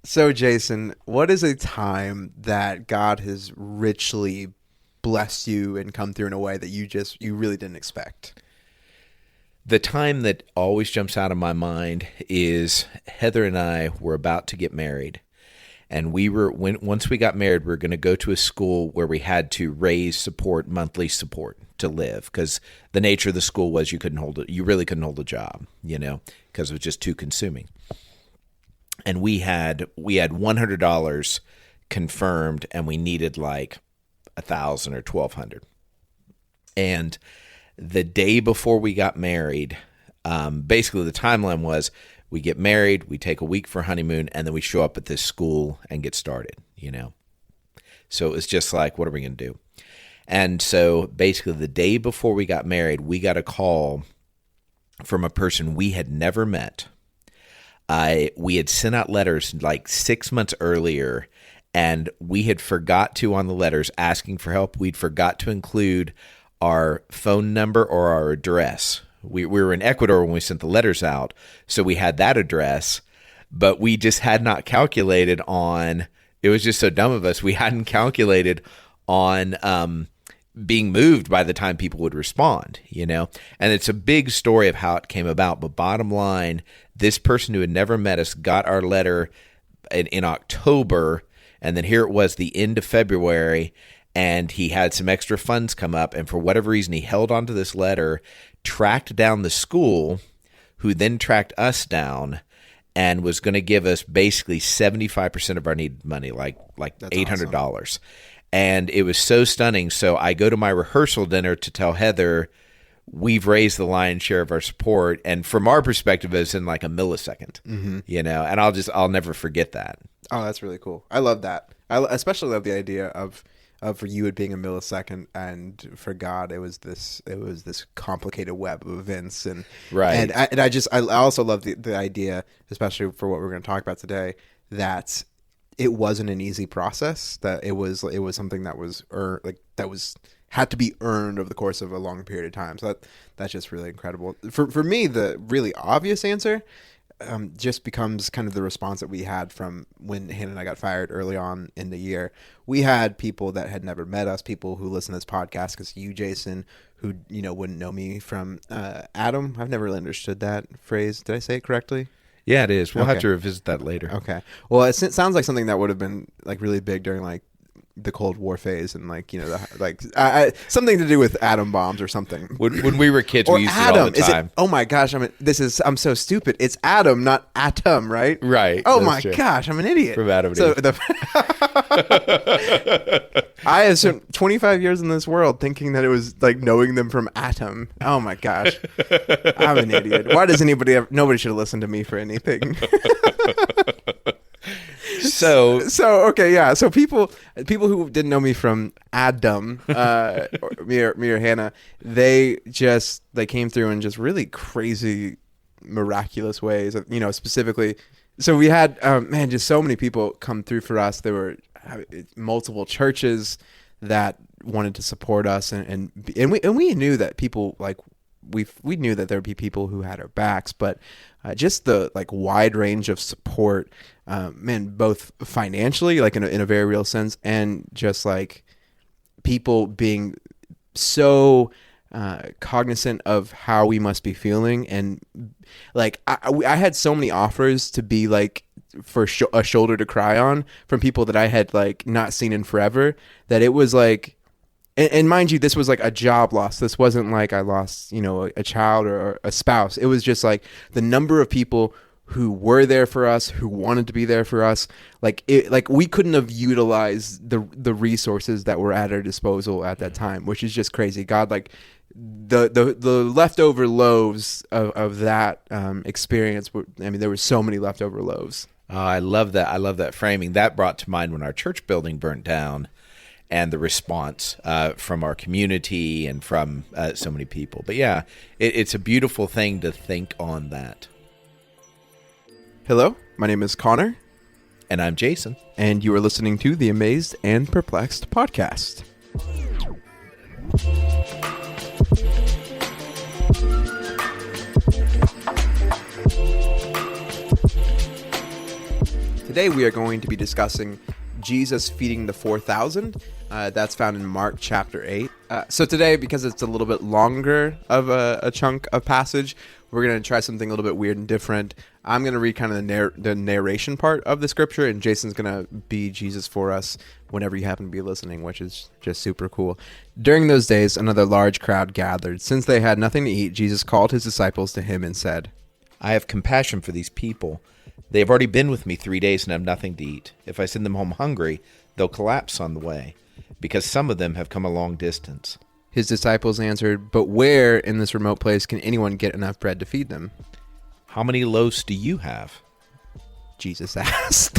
So, Jason, what is a time that God has richly blessed you and come through in a way that you really didn't expect? The time that always jumps out of my mind is Heather and I were about to get married. And once we got married, we were going to go to a school where we had to raise monthly support to live, because the nature of the school was you really couldn't hold a job, because it was just too consuming. And we had $100 confirmed, and we needed like 1,000 or 1,200. And the day before we got married, basically the timeline was we get married, we take a week for honeymoon, and then we show up at this school and get started, So it was just like, what are we going to do? And so basically the day before we got married, we got a call from a person we had never met. We had sent out letters like 6 months earlier, and we had forgot to, on the letters asking for help, we'd forgot to include our phone number or our address. We were in Ecuador when we sent the letters out, so we had that address, but we just had not calculated on, it was just so dumb of us, we hadn't calculated on being moved by the time people would respond, And it's a big story of how it came about, but bottom line, this person who had never met us got our letter in October, and then here it was the end of February, and he had some extra funds come up, and for whatever reason, he held onto this letter, tracked down the school, who then tracked us down, and was going to give us basically 75% of our needed money, like $800. Awesome. And it was so stunning. So I go to my rehearsal dinner to tell Heather, we've raised the lion's share of our support. And from our perspective, it's in like a millisecond, and I'll never forget that. Oh, that's really cool. I love that. I especially love the idea of for you it being a millisecond, and for God it was this complicated web of events, and right. And I also love the idea, especially for what we're going to talk about today, that it wasn't an easy process. That it was something that was had to be earned over the course of a long period of time. So that's just really incredible. For me, the really obvious answer just becomes kind of the response that we had from when Hannah and I got fired early on in the year. We had people that had never met us, people who listen to this podcast, because you, Jason, who wouldn't know me from Adam. I've never really understood that phrase. Did I say it correctly? Yeah, it is. We'll have to revisit that later. Okay. Well, it sounds like something that would have been like really big during like the Cold War phase, and something to do with atom bombs or something. When we were kids, we used Adam, it all the time. oh my gosh! I'm so stupid. It's Adam, not atom, right? Right. Oh my gosh, I'm an idiot. From Adam. So I have spent 25 years in this world thinking that it was like knowing them from atom. Oh my gosh, I'm an idiot. Why does nobody should have listened to me for anything? So okay, yeah. So people who didn't know me from Adam, me or Hannah, they came through in just really crazy, miraculous ways. Specifically. So we had just so many people come through for us. There were multiple churches that wanted to support us, and we knew that people we knew that there would be people who had our backs, but just the wide range of support, both financially, in a very real sense, and just people being so cognizant of how we must be feeling, and I had so many offers to be for a shoulder to cry on from people that I had not seen in forever, that it was and mind you, this was a job loss. This wasn't I lost, a child or a spouse. It was just the number of people who were there for us, who wanted to be there for us. We couldn't have utilized the resources that were at our disposal at that time, which is just crazy. God, the leftover loaves of that experience. There were so many leftover loaves. Oh, I love that. I love that framing. That brought to mind when our church building burnt down, and the response from our community and from so many people. But yeah, it's a beautiful thing to think on that. Hello, my name is Connor. And I'm Jason. And you are listening to the Amazed and Perplexed podcast. Today we are going to be discussing Jesus feeding the 4,000. That's found in Mark chapter 8. So today, because it's a little bit longer of a chunk of passage, we're going to try something a little bit weird and different. I'm going to read kind of the narration part of the scripture, and Jason's going to be Jesus for us whenever you happen to be listening, which is just super cool. During those days, another large crowd gathered. Since they had nothing to eat, Jesus called his disciples to him and said, I have compassion for these people. They have already been with me 3 days and have nothing to eat. If I send them home hungry, they'll collapse on the way, because some of them have come a long distance. His disciples answered, but where in this remote place can anyone get enough bread to feed them? How many loaves do you have? Jesus asked.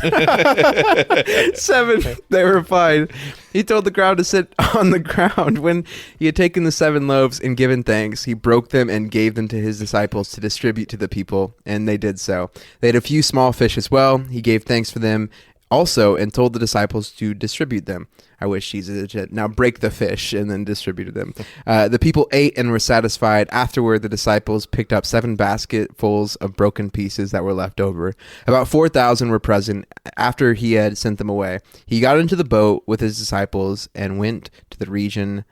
7, they replied. He told the crowd to sit on the ground. When he had taken the 7 loaves and given thanks, he broke them and gave them to his disciples to distribute to the people, and they did so. They had a few small fish as well. He gave thanks for them also and told the disciples to distribute them. I wish Jesus had now break the fish and then distributed them. The people ate and were satisfied. Afterward, the disciples picked up 7 basketfuls of broken pieces that were left over. About 4,000 were present after he had sent them away. He got into the boat with his disciples and went to the region.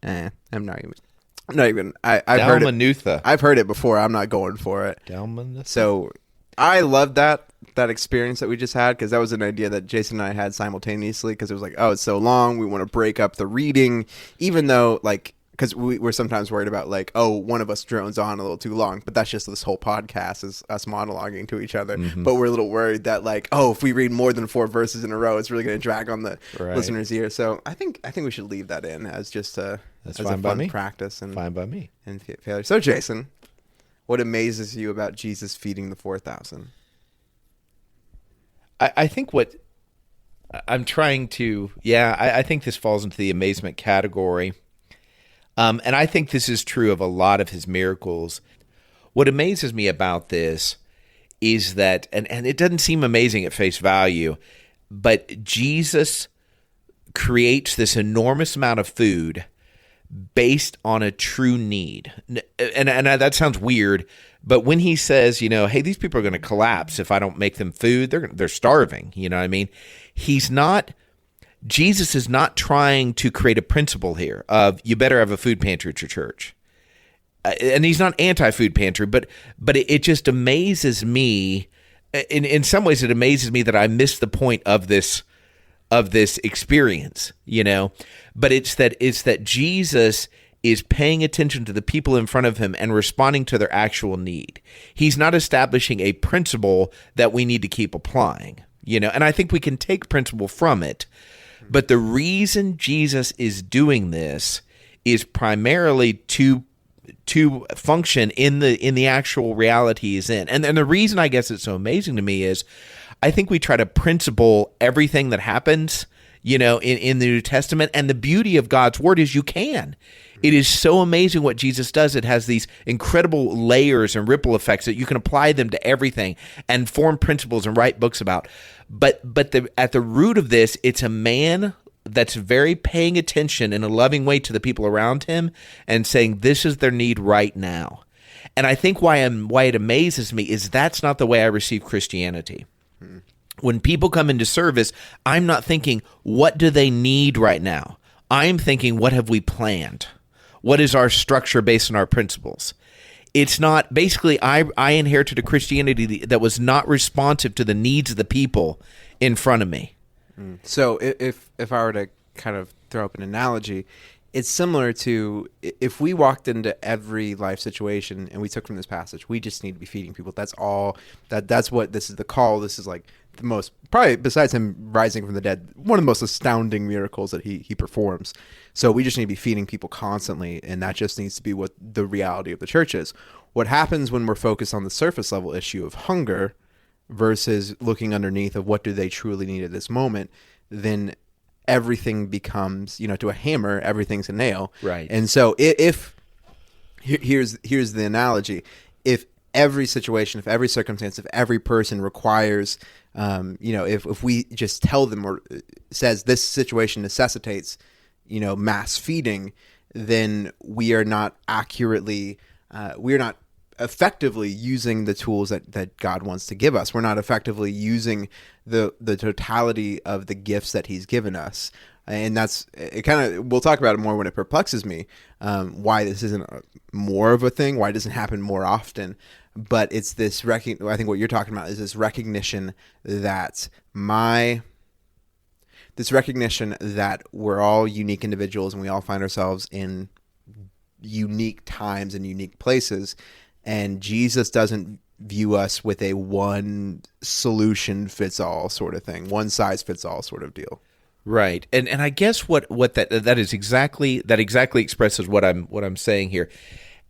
I've heard it. I've heard it before. I'm not going for it. Dalmanutha. So I love that experience that we just had, because that was an idea that Jason and I had simultaneously, because it was like, oh, it's so long, we want to break up the reading, even though, like, because we're sometimes worried about, like, oh, one of us drones on a little too long, but that's just this whole podcast is us monologuing to each other. Mm-hmm. But we're a little worried that, like, oh, if we read more than 4 verses in a row, it's really going to drag on the Right. listener's ear. So I think we should leave that in as just That's as fine a by fun me. practice and Fine by me. and failure. So Jason, what amazes you about Jesus feeding the 4,000? I think what I'm trying to, I think this falls into the amazement category. And I think this is true of a lot of his miracles. What amazes me about this is that, and it doesn't seem amazing at face value, but Jesus creates this enormous amount of food based on a true need. And that sounds weird, but when he says, hey, these people are going to collapse if I don't make them food, they're starving, you know what I mean? Jesus is not trying to create a principle here of you better have a food pantry at your church. And he's not anti-food pantry, but it just amazes me. In some ways, it amazes me that I missed the point of this experience, But it's that Jesus is paying attention to the people in front of him and responding to their actual need. He's not establishing a principle that we need to keep applying, And I think we can take principle from it. But the reason Jesus is doing this is primarily to function in the actual reality he's in. And the reason I guess it's so amazing to me is I think we try to principle everything that happens, in the New Testament. And the beauty of God's word is you can. It is so amazing what Jesus does. It has these incredible layers and ripple effects that you can apply them to everything and form principles and write books about. But at the root of this, it's a man that's very paying attention in a loving way to the people around him and saying this is their need right now. And I think why it amazes me is that's not the way I receive Christianity. When people come into service, I'm not thinking, what do they need right now? I'm thinking, what have we planned? What is our structure based on our principles? It's not, basically, I inherited a Christianity that was not responsive to the needs of the people in front of me. So if I were to kind of throw up an analogy, it's similar to if we walked into every life situation and we took from this passage, we just need to be feeding people. That's all. That's what this is the call. This is like the most, probably besides him rising from the dead, one of the most astounding miracles that he performs. So we just need to be feeding people constantly, and that just needs to be what the reality of the church is. What happens when we're focused on the surface level issue of hunger versus looking underneath of what do they truly need at this moment, then everything becomes, to a hammer, everything's a nail. Right. And so here's the analogy. If every situation, if every circumstance, if every person requires, if we just tell them or says this situation necessitates, mass feeding, then we are not accurately, we are not effectively using the tools that God wants to give us. We're not effectively using the totality of the gifts that he's given us. And that's it. Kind of, we'll talk about it more when it perplexes me, why this isn't more of a thing, why it doesn't happen more often. But it's this I think what you're talking about is this recognition that we're all unique individuals and we all find ourselves in unique times and unique places. And Jesus doesn't view us with a one solution fits all sort of thing, one size fits all sort of deal. Right. And I guess what that exactly expresses what I'm saying here.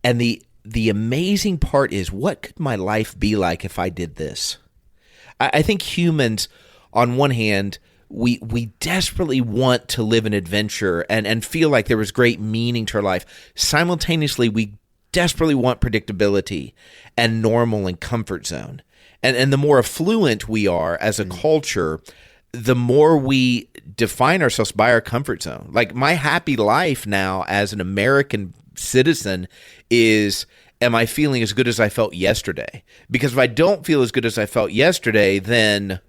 And the amazing part is, what could my life be like if I did this? I think humans, on one hand, we desperately want to live an adventure and feel like there was great meaning to our life. Simultaneously, we desperately want predictability and normal and comfort zone. And the more affluent we are as a culture, the more we define ourselves by our comfort zone. Like, my happy life now as an American citizen is, am I feeling as good as I felt yesterday? Because if I don't feel as good as I felt yesterday, then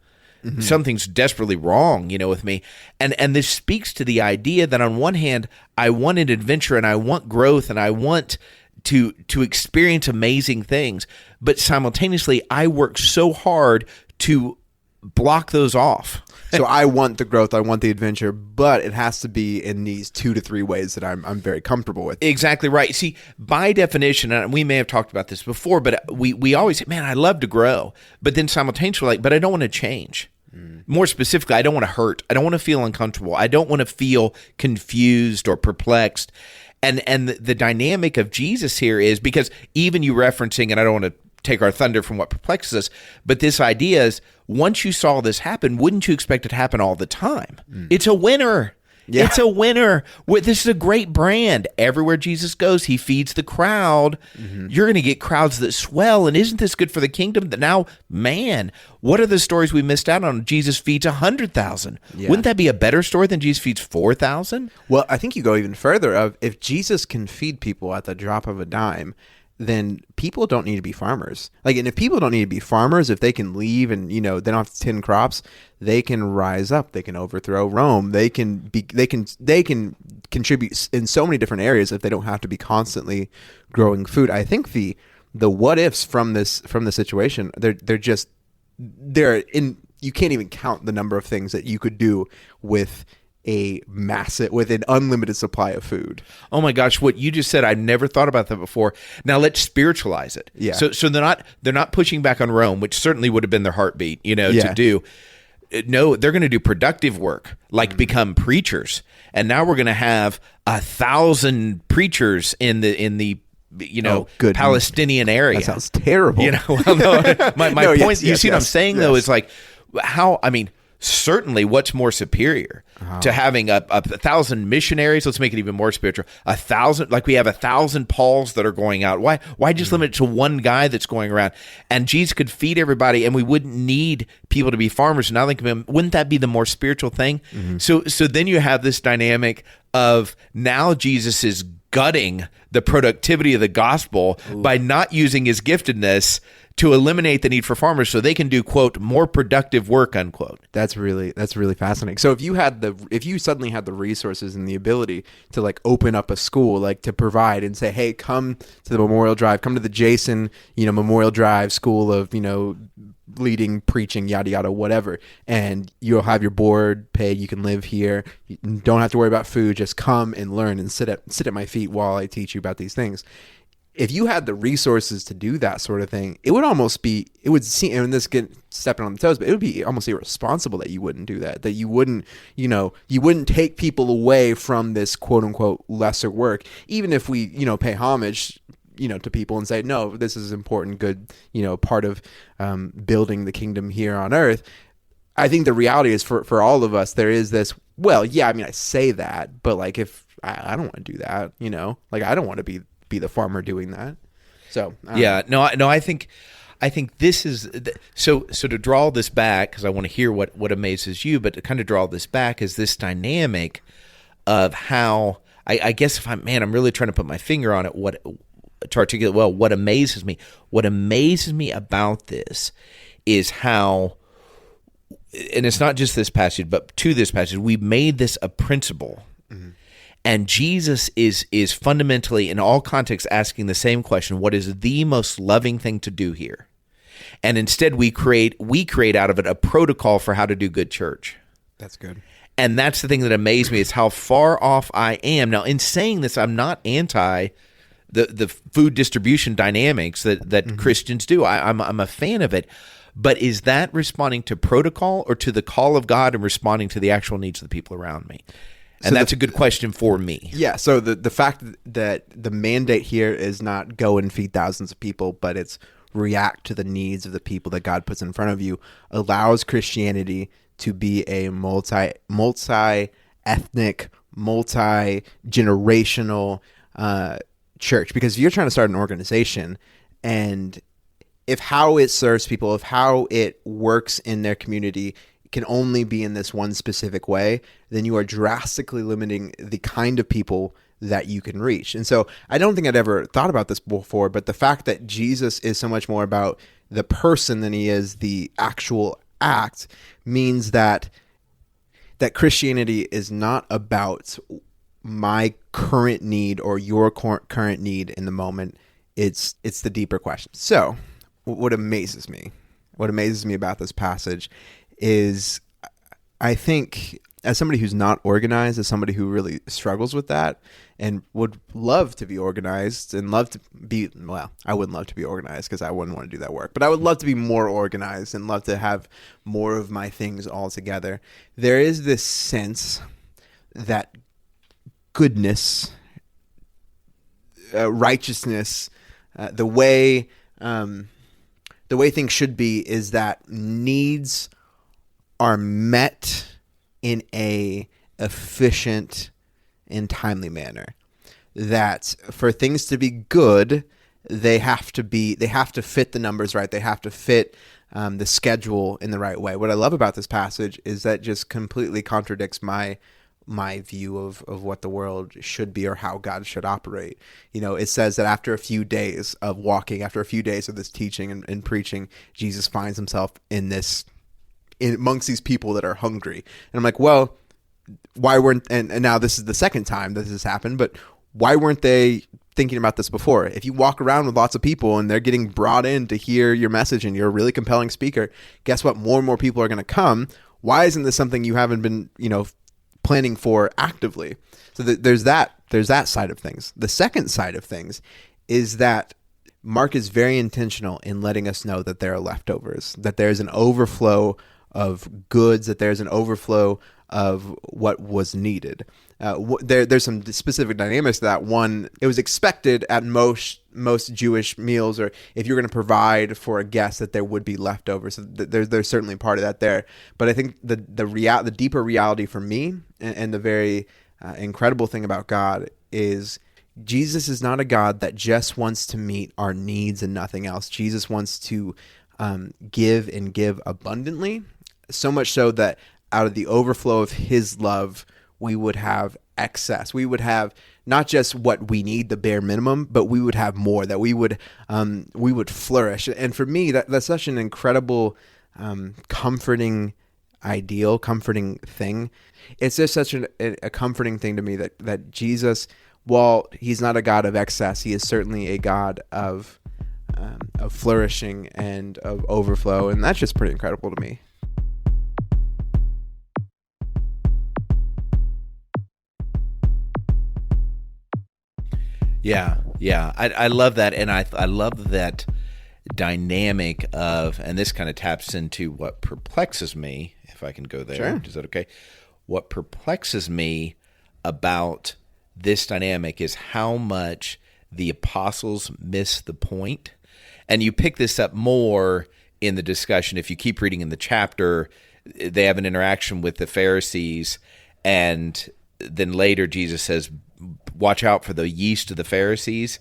something's desperately wrong, with me. And this speaks to the idea that on one hand, I want an adventure and I want growth and I want to experience amazing things, but simultaneously I work so hard to block those off. So I want the growth, I want the adventure, but it has to be in these 2 to 3 ways that I'm very comfortable with. Exactly right. See, by definition, and we may have talked about this before, but we always say, man, I love to grow, but then simultaneously, but I don't want to change. More specifically, I don't want to hurt. I don't want to feel uncomfortable. I don't want to feel confused or perplexed. And the dynamic of Jesus here is, because even you referencing, and I don't want to take our thunder from what perplexes us, but this idea is, once you saw this happen, wouldn't you expect it to happen all the time? It's a winner. Yeah. It's a winner. This is a great brand. Everywhere Jesus goes, he feeds the crowd. You're going to get crowds that swell. And isn't this good for the kingdom? That now, man, what are the stories we missed out on? Jesus feeds 100,000. Yeah. Wouldn't that be a better story than Jesus feeds 4,000? Well, I think you go even further. If Jesus can feed people at the drop of a dime, then people don't need to be farmers. And if people don't need to be farmers, if they can leave and, they don't have to tend crops, they can rise up. They can overthrow Rome. They can contribute in so many different areas if they don't have to be constantly growing food. I think the what ifs from the situation, they're in. You can't even count the number of things that you could do with with an unlimited supply of food. Oh my gosh, what you just said, I've never thought about that before. Now let's spiritualize it. Yeah. So they're not pushing back on Rome, which certainly would have been their heartbeat, to do. No, they're going to do productive work, like become preachers. And now we're going to have 1,000 preachers in the Palestinian area. That sounds terrible. Well, no, my point, you see what I'm saying though, is like certainly what's more superior to having a 1,000 missionaries? Let's make it even more spiritual. 1,000, like we have 1,000 Pauls that are going out. Why just limit it to one guy that's going around? And Jesus could feed everybody, and we wouldn't need people to be farmers. Now wouldn't that be the more spiritual thing? So then you have this dynamic of, now Jesus is gutting the productivity of the gospel by not using his giftedness to eliminate the need for farmers so they can do, quote, more productive work, unquote. That's really fascinating. So if you suddenly had the resources and the ability to open up a school, to provide and say, hey, come to the Memorial Drive, come to the Jason, Memorial Drive School of, leading, preaching, yada, yada, whatever. And you'll have your board paid. You can live here. You don't have to worry about food. Just come and learn and sit at my feet while I teach you about these things. If you had the resources to do that sort of thing, it would seem, and this get stepping on the toes, but it would be almost irresponsible that you wouldn't do that you wouldn't, you wouldn't take people away from this quote unquote lesser work, even if we, pay homage, to people and say, no, this is important, good, part of building the kingdom here on earth. I think the reality is for all of us, there is this, well, yeah, I say that, but if I don't want to do that, I don't want to be the farmer doing that. So I think this is so to draw this back, because I want to hear what amazes you, but to kind of draw this back is this dynamic of how I guess if I'm really trying to put my finger on it, to articulate well what amazes me. What amazes me about this is how, and it's not just this passage, but to this passage, we made this a principle. Mm-hmm. And Jesus is fundamentally, in all contexts, asking the same question: what is the most loving thing to do here? And instead, we create out of it a protocol for how to do good church. That's good. And that's the thing that amazed me, is how far off I am. Now, in saying this, I'm not anti the food distribution dynamics that mm-hmm. Christians do. I'm a fan of it. But is that responding to protocol or to the call of God and responding to the actual needs of the people around me? And so that's a good question for me. Yeah, so the fact that the mandate here is not go and feed thousands of people, but it's react to the needs of the people that God puts in front of you, allows Christianity to be a multi-ethnic, multi-generational church. Because if you're trying to start an organization, and if how it serves people, if how it works in their community can only be in this one specific way, then you are drastically limiting the kind of people that you can reach. And so I don't think I'd ever thought about this before, but the fact that Jesus is so much more about the person than he is the actual act means that Christianity is not about my current need or your current need in the moment. It's the deeper question. So what amazes me about this passage is, I think, as somebody who's not organized, as somebody who really struggles with that and would love to be organized and love to be, well, I wouldn't love to be organized because I wouldn't want to do that work, but I would love to be more organized and love to have more of my things all together. There is this sense that goodness, righteousness, the way things should be is that needs are met in a efficient and timely manner. That for things to be good, they have to fit the numbers right. They have to fit the schedule in the right way. What I love about this passage is that just completely contradicts my view of what the world should be or how God should operate. You know, it says that after a few days of walking, after a few days of this teaching and preaching, Jesus finds himself amongst these people that are hungry. And I'm like, well, why weren't, and now this is the second time that this has happened, but why weren't they thinking about this before? If you walk around with lots of people and they're getting brought in to hear your message and you're a really compelling speaker, guess what? More and more people are going to come. Why isn't this something you haven't been, planning for actively? So there's that side of things. The second side of things is that Mark is very intentional in letting us know that there are leftovers, that there's an overflow of goods, that there's an overflow of what was needed. There's some specific dynamics to that. One, it was expected at most Jewish meals, or if you're going to provide for a guest, that there would be leftovers. So there's certainly part of that there. But I think the deeper reality for me, and the very incredible thing about God, is Jesus is not a God that just wants to meet our needs and nothing else. Jesus wants to give and give abundantly, so much so that out of the overflow of his love, we would have excess. We would have not just what we need, the bare minimum, but we would have more, that we would flourish. And for me, that's such an incredible, comforting ideal, comforting thing. It's just such a comforting thing to me that Jesus, while he's not a God of excess, he is certainly a God of flourishing and of overflow. And that's just pretty incredible to me. Yeah. I love that. And I love that dynamic of, and this kind of taps into what perplexes me, if I can go there. Sure. Is that okay? What perplexes me about this dynamic is how much the apostles miss the point. And you pick this up more in the discussion. If you keep reading in the chapter, they have an interaction with the Pharisees, and then later Jesus says, watch out for the yeast of the Pharisees.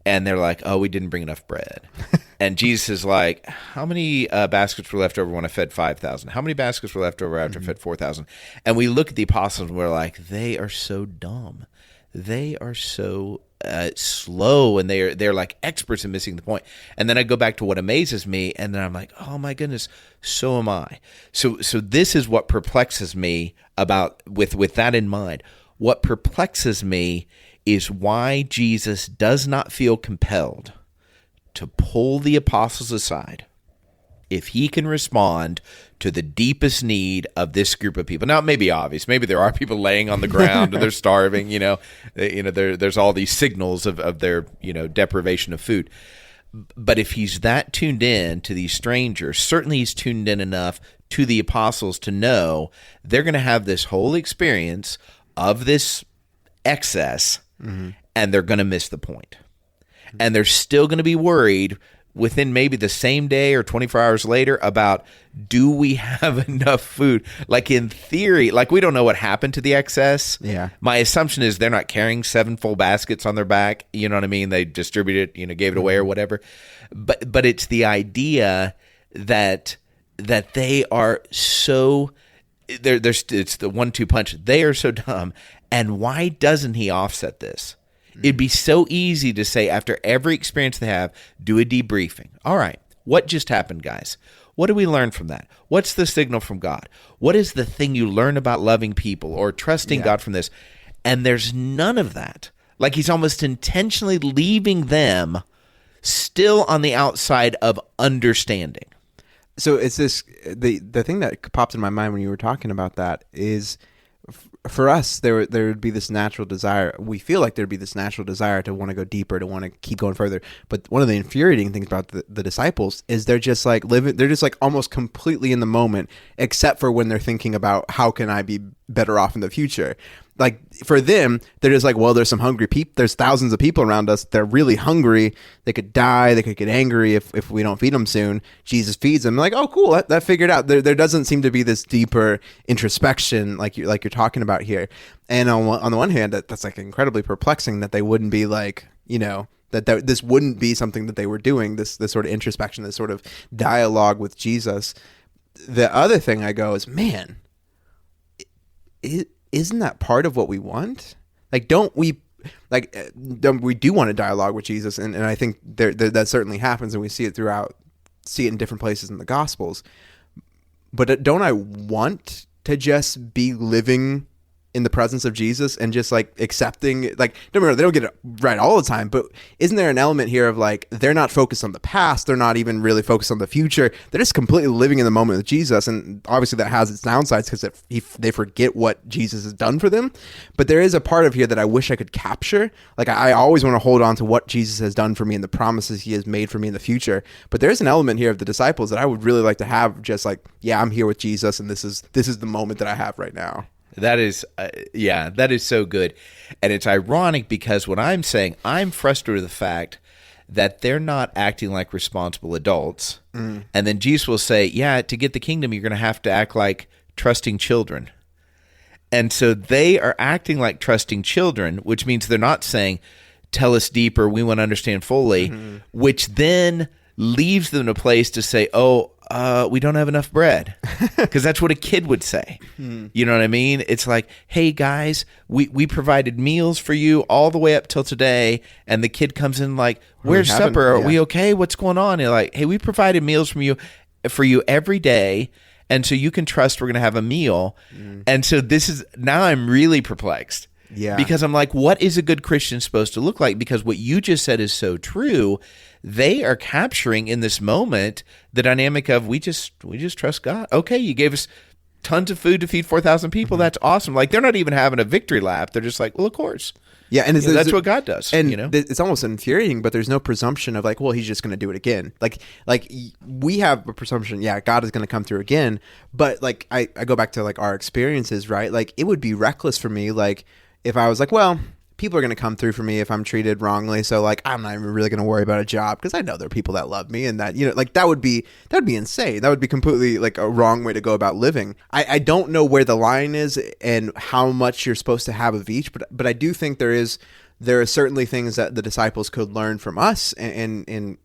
And they're like, oh, we didn't bring enough bread. And Jesus is like, how many baskets were left over when I fed 5,000? How many baskets were left over after I fed 4,000? And we look at the apostles and we're like, they are so dumb. they are so slow, and they're like experts in missing the point. And then I go back to what amazes me, and then I'm like, oh my goodness, so am I. So this is what perplexes me about with that in mind. What perplexes me is why Jesus does not feel compelled to pull the apostles aside if he can respond to the deepest need of this group of people. Now, it may be obvious. Maybe there are people laying on the ground and they're starving. There's all these signals of their deprivation of food. But if he's that tuned in to these strangers, certainly he's tuned in enough to the apostles to know they're going to have this whole experience of this excess, and they're going to miss the point. And they're still going to be worried within maybe the same day or 24 hours later about, do we have enough food? Like in theory, like we don't know what happened to the excess. Yeah. My assumption is they're not carrying 7 full baskets on their back. You know what I mean? They distributed it, gave it away or whatever. But it's the idea that they are so, it's the 1-2 punch. They are so dumb. And why doesn't he offset this? It'd be so easy to say after every experience they have, do a debriefing. All right, what just happened, guys? What do we learn from that? What's the signal from God? What is the thing you learn about loving people or trusting God from this? And there's none of that. Like he's almost intentionally leaving them still on the outside of understanding. So it's this, the thing that popped in my mind when you were talking about that is, for us, there would be this natural desire. We feel like there'd be this natural desire to want to go deeper, to want to keep going further. But one of the infuriating things about the disciples is they're just like living. They're just like almost completely in the moment, except for when they're thinking about how can I be better off in the future. Like for them, they're just like, well, there's some hungry people. There's thousands of people around us. They're really hungry. They could die. They could get angry if we don't feed them soon. Jesus feeds them. Like, oh, cool. That figured out. There doesn't seem to be this deeper introspection like you're talking about here. And on the one hand, that's like incredibly perplexing that they wouldn't be like, that this wouldn't be something that they were doing. This sort of introspection, this sort of dialogue with Jesus. The other thing I go is, man, isn't that part of what we want? Like, we do want a dialogue with Jesus, and I think that certainly happens, and we see it in different places in the Gospels. But don't I want to just be living in the presence of Jesus and just like accepting, like, don't remember, they don't get it right all the time, but isn't there an element here of like, they're not focused on the past, they're not even really focused on the future, they're just completely living in the moment with Jesus, and obviously that has its downsides because they forget what Jesus has done for them. But there is a part of here that I wish I could capture. Like I always want to hold on to what Jesus has done for me and the promises he has made for me in the future, but there's an element here of the disciples that I would really like to have, just like, yeah, I'm here with Jesus, and this is the moment that I have right now. That is, that is so good. And it's ironic because what I'm saying, I'm frustrated with the fact that they're not acting like responsible adults. And then Jesus will say, yeah, to get the kingdom, you're going to have to act like trusting children. And so they are acting like trusting children, which means they're not saying, tell us deeper, we want to understand fully, which then leaves them in a place to say, we don't have enough bread, because that's what a kid would say. You know what I mean? It's like, hey guys, we provided meals for you all the way up till today, and the kid comes in like, where's supper? Are we okay? What's going on? And you're like, hey, we provided meals for you every day, and so you can trust we're going to have a meal. And so now I'm really perplexed. Yeah. Because I'm like, what is a good Christian supposed to look like? Because what you just said is so true. They are capturing in this moment the dynamic of we just trust God. Okay, you gave us tons of food to feed 4,000 people. That's awesome. Like they're not even having a victory lap. They're just like, well, of course. Yeah, and that's what God does. And it's almost infuriating, but there's no presumption of like, well, he's just going to do it again. Like we have a presumption, yeah, God is going to come through again. But like I go back to like our experiences, right? Like it would be reckless for me, like if I was like, well, people are going to come through for me if I'm treated wrongly. So like, I'm not even really going to worry about a job because I know there are people that love me, and that, like that would be insane. That would be completely like a wrong way to go about living. I don't know where the line is and how much you're supposed to have of each, but I do think there are certainly things that the disciples could learn from us in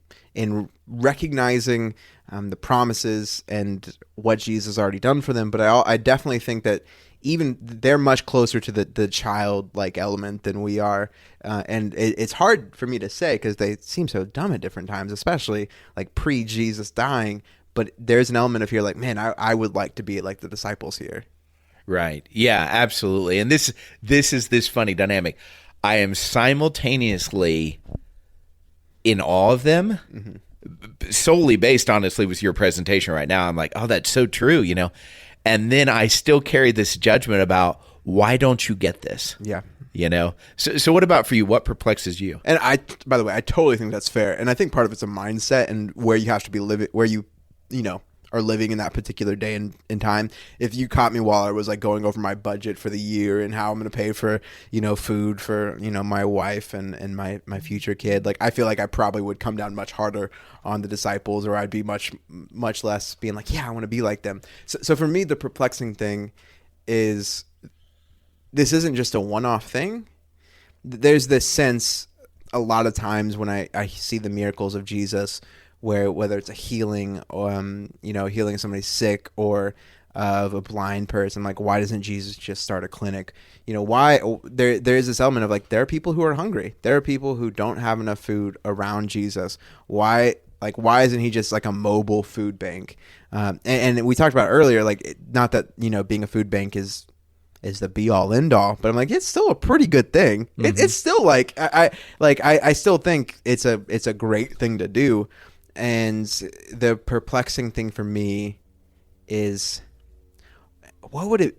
recognizing the promises and what Jesus has already done for them. But I definitely think that even they're much closer to the childlike element than we are. And it's hard for me to say because they seem so dumb at different times, especially like pre-Jesus dying. But there's an element of here like, man, I would like to be like the disciples here. Right. Yeah, absolutely. And this is this funny dynamic. I am simultaneously in awe of them, solely based, honestly, with your presentation right now. I'm like, oh, that's so true, you know? And then I still carry this judgment about, why don't you get this? Yeah. You know? So what about for you? What perplexes you? And by the way, I totally think that's fair. And I think part of it's a mindset and where you have to be living, where you know, are living in that particular day and in time. If you caught me while I was like going over my budget for the year and how I'm going to pay for, you know, food for, you know, my wife and my future kid, like I feel like I probably would come down much harder on the disciples, or I'd be much less being like, yeah, I want to be like them. So for me, the perplexing thing is this isn't just a one-off thing. There's this sense a lot of times when I see the miracles of Jesus, where whether it's a healing, you know, healing somebody sick, or of a blind person, like why doesn't Jesus just start a clinic? You know, why there is this element of like there are people who are hungry, there are people who don't have enough food around Jesus. Why isn't he just like a mobile food bank? And we talked about earlier, like not that, you know, being a food bank is the be all end all, but I'm like, it's still a pretty good thing. It's still like I still think it's a great thing to do. And the perplexing thing for me is, what would it,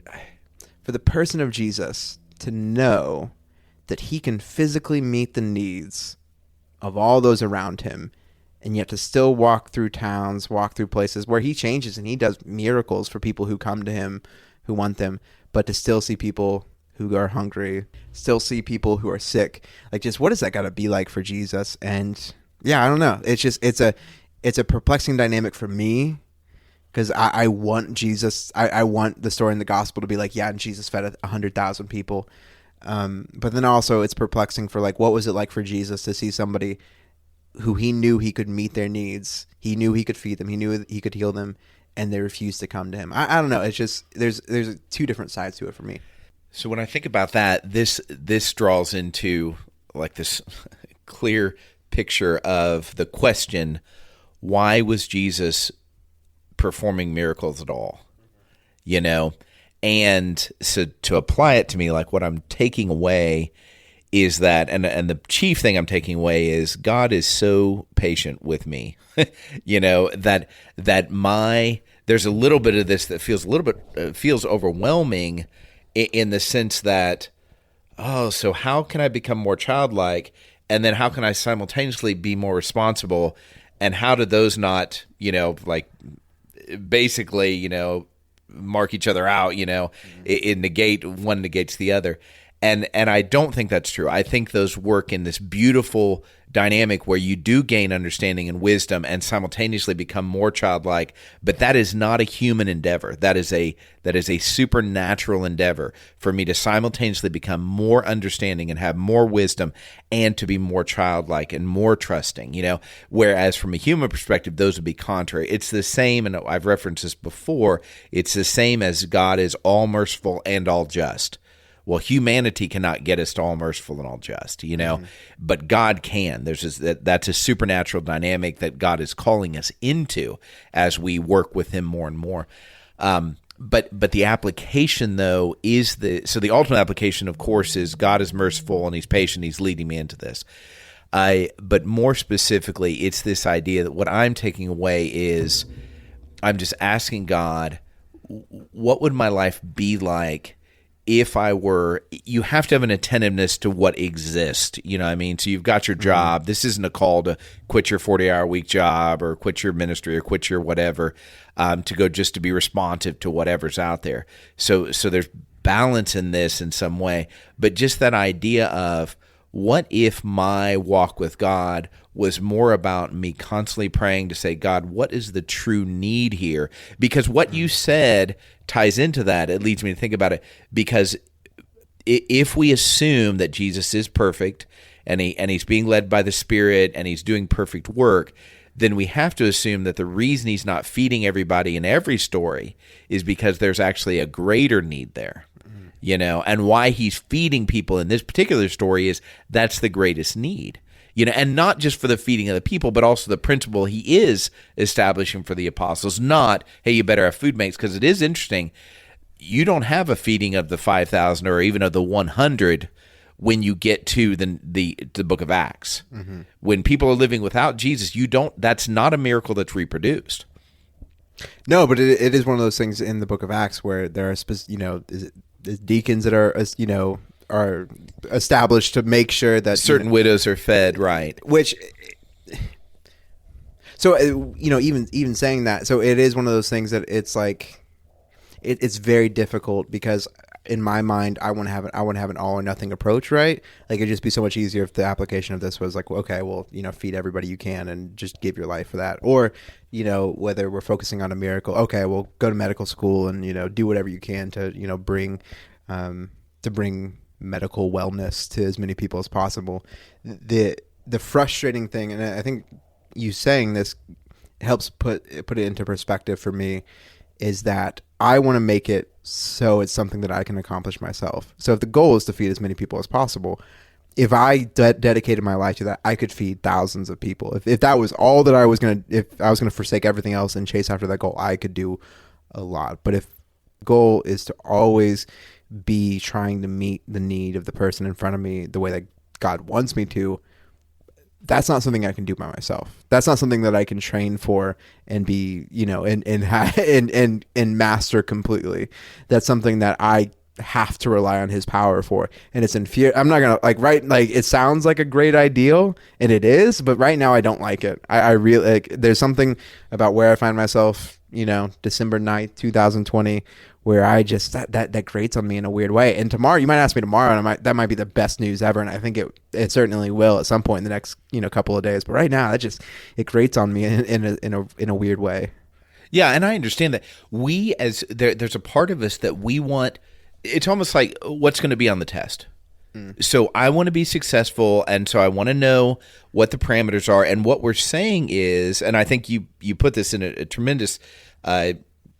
for the person of Jesus to know that he can physically meet the needs of all those around him, and yet to still walk through towns, walk through places where he changes and he does miracles for people who come to him, who want them, but to still see people who are hungry, still see people who are sick. Like, just what does that got to be like for Jesus? And yeah, I don't know. It's just it's a perplexing dynamic for me, because I want Jesus. I want the story in the gospel to be like, yeah, and Jesus fed 100,000 people. But then also it's perplexing for like, what was it like for Jesus to see somebody who he knew he could meet their needs, he knew he could feed them, he knew he could heal them, and they refused to come to him. I don't know. It's just there's two different sides to it for me. So when I think about that, this draws into like this clear picture of the question, why was Jesus performing miracles at all? You know? And so to apply it to me, like what I'm taking away is that, and the chief thing I'm taking away is God is so patient with me, you know, that there's a little bit of this that feels overwhelming in the sense that, oh, so how can I become more childlike? And then how can I simultaneously be more responsible? And how do those not, you know, like basically, you know, mark each other out, you know, one negates the other. And I don't think that's true. I think those work in this beautiful dynamic where you do gain understanding and wisdom and simultaneously become more childlike, but that is not a human endeavor. That is a supernatural endeavor for me to simultaneously become more understanding and have more wisdom and to be more childlike and more trusting, you know, whereas from a human perspective, those would be contrary. It's the same, and I've referenced this before, it's the same as God is all merciful and all just. Well, humanity cannot get us to all merciful and all just, you know, but God can. That's a supernatural dynamic that God is calling us into as we work with Him more and more. But the application, though, is the ultimate application, of course, is God is merciful and He's patient. He's leading me into this. But more specifically, it's this idea that what I'm taking away is I'm just asking God, what would my life be like if I were, you have to have an attentiveness to what exists, you know what I mean? So you've got your job. This isn't a call to quit your 40-hour-a-week job or quit your ministry or quit your whatever, to go just to be responsive to whatever's out there. So there's balance in this in some way, but just that idea of what if my walk with God was more about me constantly praying to say, God, what is the true need here? Because what you said ties into that. It leads me to think about it, because if we assume that Jesus is perfect and he's being led by the Spirit and he's doing perfect work, then we have to assume that the reason he's not feeding everybody in every story is because there's actually a greater need there. And why he's feeding people in this particular story is that's the greatest need. And not just for the feeding of the people, but also the principle he is establishing for the apostles, not, hey, you better have food mates, because it is interesting. You don't have a feeding of the 5,000 or even of the 100 when you get to the book of Acts. Mm-hmm. When people are living without Jesus, that's not a miracle that's reproduced. No, but it is one of those things in the book of Acts where there are, deacons that are established to make sure that certain widows are fed, right? Which, so even saying that, so it is one of those things that it's like, it's very difficult because in my mind, I want to have an all or nothing approach, right? Like it'd just be so much easier if the application of this was like, okay, well, feed everybody you can and just give your life for that, or whether we're focusing on a miracle, okay, well, go to medical school and do whatever you can to bring medical wellness to as many people as possible. The frustrating thing, and I think you saying this helps put it into perspective for me, is that I want to make it so it's something that I can accomplish myself. So if the goal is to feed as many people as possible, if I dedicated my life to that, I could feed thousands of people. If that was all that I was going to, if I was going to forsake everything else and chase after that goal, I could do a lot. But if the goal is to always be trying to meet the need of the person in front of me the way that God wants me to, that's not something I can do by myself. That's not something that I can train for and be, and master completely. That's something that I have to rely on his power for. And it's in fear. I'm not going to it sounds like a great ideal, and it is, but right now I don't like it. I really, there's something about where I find myself, December 9th, 2020, where I just, that grates on me in a weird way. And tomorrow, you might ask me tomorrow, and that might be the best news ever. And I think it certainly will at some point in the next, couple of days. But right now, it grates on me in a weird way. Yeah. And I understand that there's a part of us that we want, it's almost like what's going to be on the test. So I want to be successful, and so I want to know what the parameters are. And what we're saying is, and I think you put this in a tremendous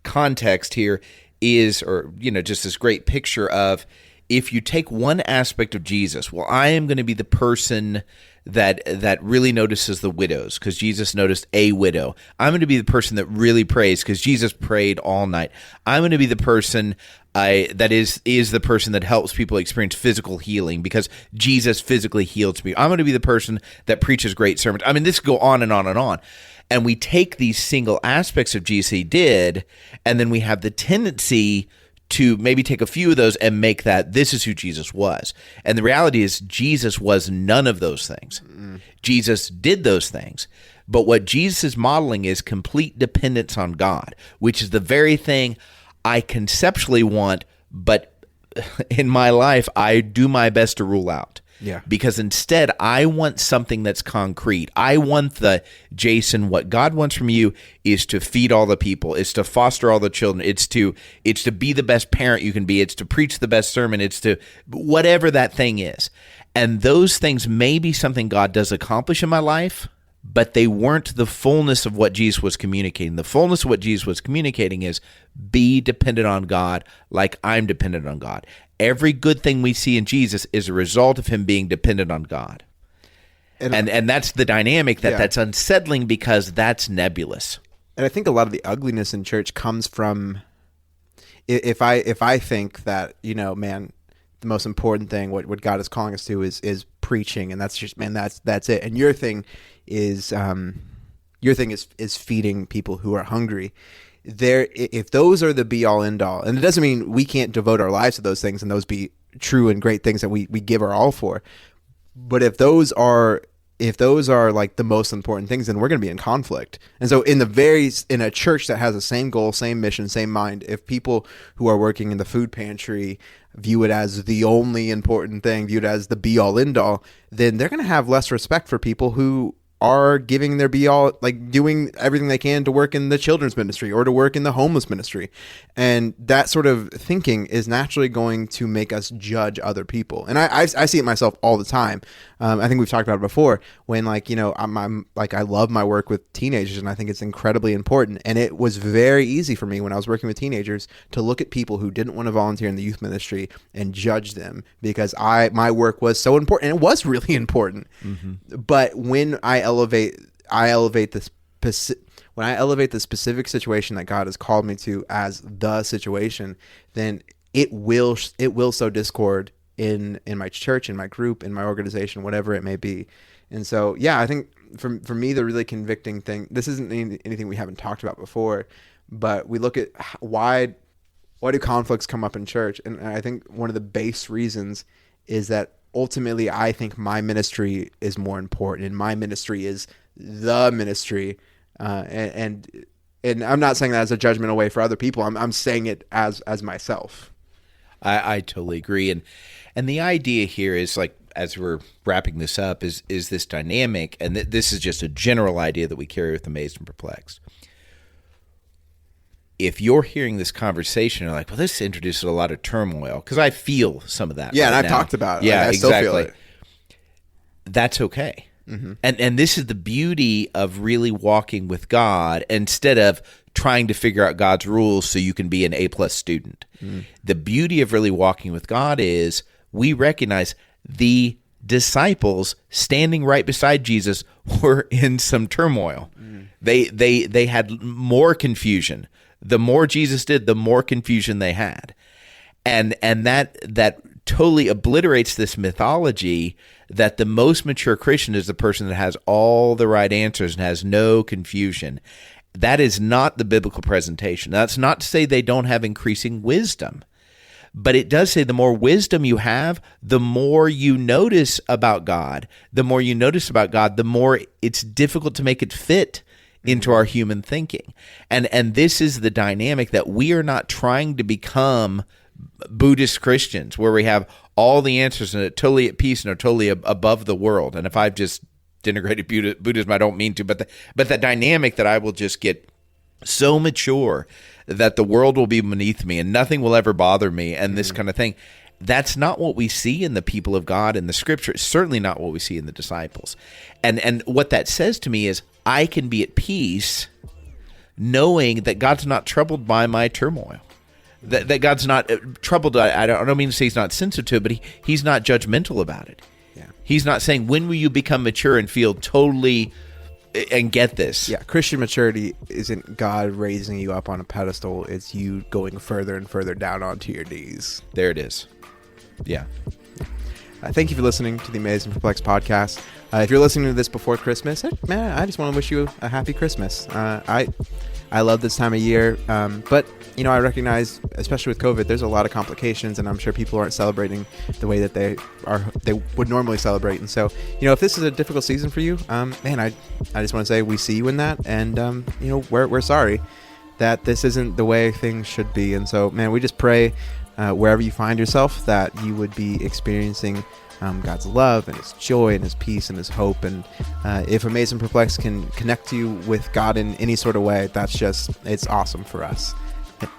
context here, is, or just this great picture of, if you take one aspect of Jesus, well, I am going to be the person that really notices the widows because Jesus noticed a widow. I'm going to be the person that really prays because Jesus prayed all night. I'm going to be the person that is the person that helps people experience physical healing because Jesus physically healed me. I'm going to be the person that preaches great sermons. I mean, this go on and on and on. And we take these single aspects of Jesus he did, and then we have the tendency to maybe take a few of those and make that this is who Jesus was. And the reality is Jesus was none of those things. Jesus did those things. But what Jesus is modeling is complete dependence on God, which is the very thing I conceptually want, but in my life, I do my best to rule out. Yeah. Because instead, I want something that's concrete. I want Jason, what God wants from you is to feed all the people. It's to foster all the children. It's to be the best parent you can be. It's to preach the best sermon. It's to whatever that thing is. And those things may be something God does accomplish in my life, but they weren't the fullness of what Jesus was communicating. The fullness of what Jesus was communicating is be dependent on God like I'm dependent on God. Every good thing we see in Jesus is a result of him being dependent on God. And that's the dynamic that's unsettling because that's nebulous. And I think a lot of the ugliness in church comes from if I think that, man, the most important thing, what God is calling us to is preaching, and that's just, man, that's it. And your thing is feeding people who are hungry. If those are the be all end all, and it doesn't mean we can't devote our lives to those things and those be true and great things that we give our all for, but if those are like the most important things, then we're going to be in conflict. And so in a church that has the same goal, same mission, same mind, if people who are working in the food pantry view it as the only important thing, view it as the be all end all, then they're going to have less respect for people who are giving their be all, like doing everything they can to work in the children's ministry or to work in the homeless ministry. And that sort of thinking is naturally going to make us judge other people. And I see it myself all the time. I think we've talked about it before when, like, you know, I'm like, I love my work with teenagers and I think it's incredibly important. And it was very easy for me when I was working with teenagers to look at people who didn't want to volunteer in the youth ministry and judge them because my work was so important, and it was really important. Mm-hmm. But when I elevate the specific situation that God has called me to as the situation, then it will sow discord in my church, in my group, in my organization, whatever it may be. And so, yeah, I think for me, the really convicting thing, this isn't anything we haven't talked about before, but we look at why do conflicts come up in church? And I think one of the base reasons is that ultimately I think my ministry is more important, and my ministry is the ministry. And I'm not saying that as a judgmental way for other people. I'm saying it as myself. I totally agree. And the idea here is, like, as we're wrapping this up, is this dynamic, and this is just a general idea that we carry with Amazed and Perplexed. If you're hearing this conversation, you're like, well, this introduces a lot of turmoil, because I feel some of that. Yeah, right and I've now. talked about it. Yeah, I exactly. still feel it. That's okay. Mm-hmm. And this is the beauty of really walking with God instead of trying to figure out God's rules so you can be an A+ student. Mm. The beauty of really walking with God is we recognize the disciples standing right beside Jesus were in some turmoil. Mm. They had more confusion. The more Jesus did, the more confusion they had. And that totally obliterates this mythology that the most mature Christian is the person that has all the right answers and has no confusion. That is not the biblical presentation. That's not to say they don't have increasing wisdom, but it does say the more wisdom you have, the more you notice about God. The more you notice about God, the more it's difficult to make it fit into our human thinking. And this is the dynamic that we are not trying to become Buddhist Christians where we have all the answers and are totally at peace and are totally above the world. And if I've just denigrated Buddhism, I don't mean to, but the dynamic that I will just get so mature that the world will be beneath me and nothing will ever bother me and this kind of thing. That's not what we see in the people of God in the scripture. It's certainly not what we see in the disciples. And what that says to me is I can be at peace knowing that God's not troubled by my turmoil. That God's not troubled. I don't mean to say he's not sensitive, but he's not judgmental about it. Yeah. He's not saying, when will you become mature and feel totally and get this? Yeah, Christian maturity isn't God raising you up on a pedestal. It's you going further and further down onto your knees. There it is. Yeah. Thank you for listening to the Amazed and Perplexed podcast. If you're listening to this before Christmas, man, I just want to wish you a happy Christmas. I love this time of year, but you know, I recognize, especially with COVID, there's a lot of complications, and I'm sure people aren't celebrating the way that they would normally celebrate. And so, you know, if this is a difficult season for you, man, I just want to say we see you in that, and you know, we're sorry that this isn't the way things should be. And so, man, we just pray wherever you find yourself that you would be experiencing God's love and his joy and his peace and his hope. And if Amazed and Perplexed can connect you with God in any sort of way, it's awesome for us.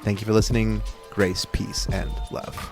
Thank you for listening. Grace, peace, and love.